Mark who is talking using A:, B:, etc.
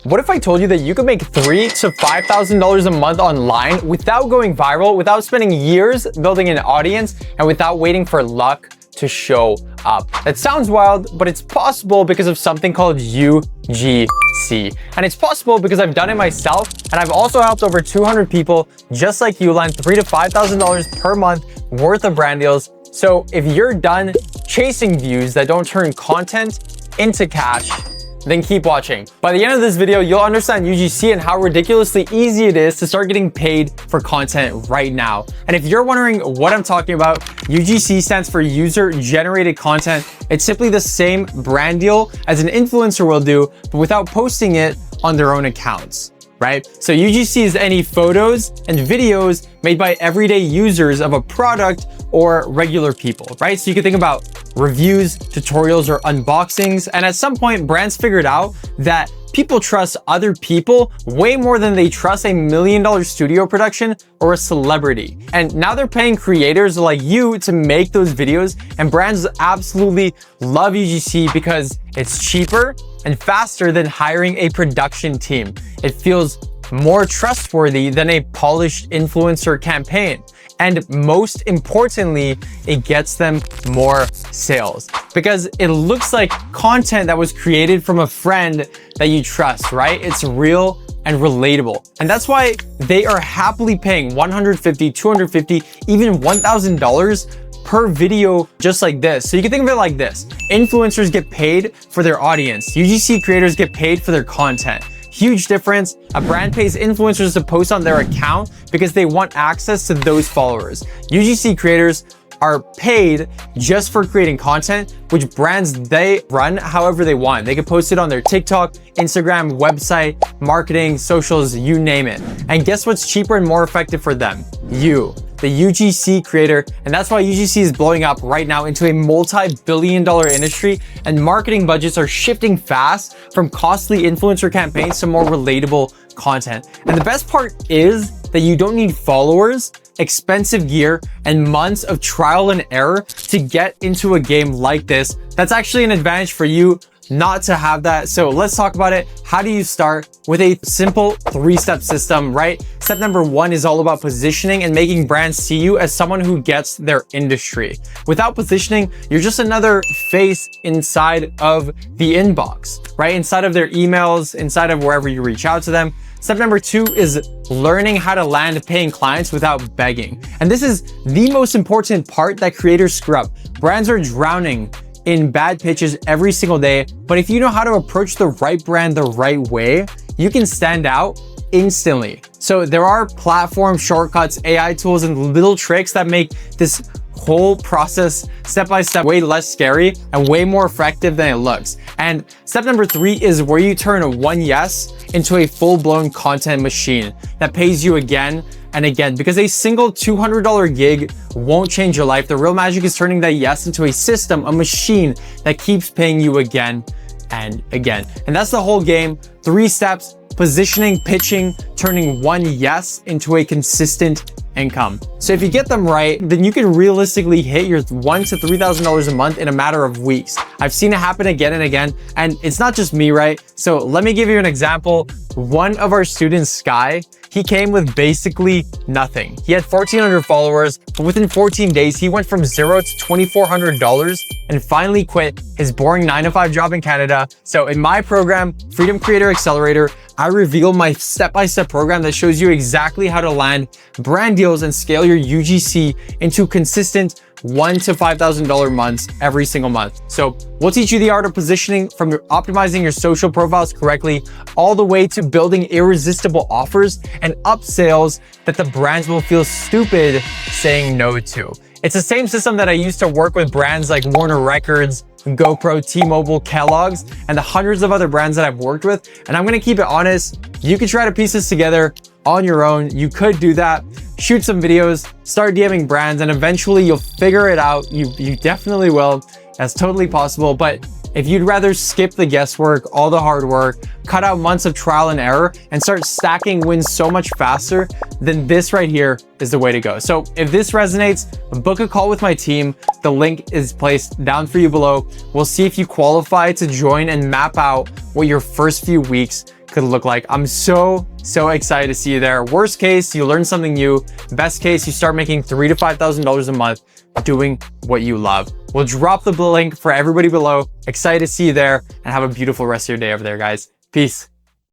A: What if I told you that you could make $3,000 to $5,000 a month online without going viral, without spending years building an audience, and without waiting for luck to show up? That sounds wild, but it's possible because of something called UGC. And it's possible because I've done it myself, and I've also helped over 200 people just like you land $3,000 to $5,000 per month worth of brand deals. So if you're done chasing views that don't turn content into cash, then keep watching. By the end of this video, you'll understand UGC and how ridiculously easy it is to start getting paid for content right now. And if you're wondering what I'm talking about, UGC stands for user generated content. It's simply the same brand deal as an influencer will do, but without posting it on their own accounts, right? So UGC is any photos and videos made by everyday users of a product or regular people, right? So you can think about reviews, tutorials, or unboxings. And at some point, brands figured out that people trust other people way more than they trust $1 million studio production or a celebrity. And now they're paying creators like you to make those videos, and brands absolutely love UGC because it's cheaper and faster than hiring a production team. It feels more trustworthy than a polished influencer campaign. And most importantly, it gets them more sales because it looks like content that was created from a friend that you trust, right? It's real and relatable. And that's why they are happily paying $150, $250, even $1,000 per video just like this. So you can think of it like this. Influencers get paid for their audience. UGC creators get paid for their content. Huge difference. A brand pays influencers to post on their account because they want access to those followers. UGC creators are paid just for creating content, which brands they run however they want. They can post it on their TikTok, Instagram, website, marketing, socials, you name it. And guess what's cheaper and more effective for them? You, the UGC creator. And that's why UGC is blowing up right now into a multi-billion-dollar industry, and marketing budgets are shifting fast from costly influencer campaigns to more relatable content. And the best part is that you don't need followers, expensive gear, and months of trial and error to get into a game like this. That's actually an advantage for you not to have that. So let's talk about it. How do you start? With a simple 3-step system, right? Step number 1 is all about positioning and making brands see you as someone who gets their industry. Without positioning, you're just another face inside of the inbox, right? Inside of their emails, inside of wherever you reach out to them. Step number 2 is learning how to land paying clients without begging. And this is the most important part that creators screw up. Brands are drowning in bad pitches every single day, but if you know how to approach the right brand the right way, you can stand out instantly. So there are platform shortcuts, AI tools, and little tricks that make this whole process step by step way less scary and way more effective than it looks. And step number 3 is where you turn one yes into a full-blown content machine that pays you again and again, because a single $200 gig won't change your life. The real magic is turning that yes into a system, a machine that keeps paying you again and again. And that's the whole game. 3 steps: positioning, pitching, turning one yes into a consistent income. So if you get them right, then you can realistically hit your $1,000 to $3,000 a month in a matter of weeks. I've seen it happen again and again, and it's not just me, right? So let me give you an example. One of our students, Skye, he came with basically nothing. He had 1,400 followers, but within 14 days, he went from $0 to $2,400 and finally quit his boring 9-to-5 job in Canada. So in my program, Freedom Creator Accelerator, I reveal my step-by-step program that shows you exactly how to land brand deals and scale your UGC into consistent $1,000 to $5,000 months every single month. So we'll teach you the art of positioning, from optimizing your social profiles correctly, all the way to building irresistible offers and upsells that the brands will feel stupid saying no to. It's the same system that I used to work with brands like Warner Records, GoPro, T-Mobile, Kellogg's, and the hundreds of other brands that I've worked with. And I'm gonna keep it honest, you can try to piece this together on your own. You could do that, shoot some videos, start DMing brands, and eventually you'll figure it out. You definitely will. That's totally possible. But If you'd rather skip the guesswork, all the hard work, cut out months of trial and error, and start stacking wins so much faster, then this right here is the way to go. So if this resonates, book a call with my team. The link is placed down for you below. We'll see if you qualify to join and map out what your first few weeks could look like. I'm so excited to see you there. Worst case, you learn something new. Best case, you start making $3,000 to $5,000 a month doing what you love. We'll drop the link for everybody below. Excited to see you there, and have a beautiful rest of your day over there, guys. Peace.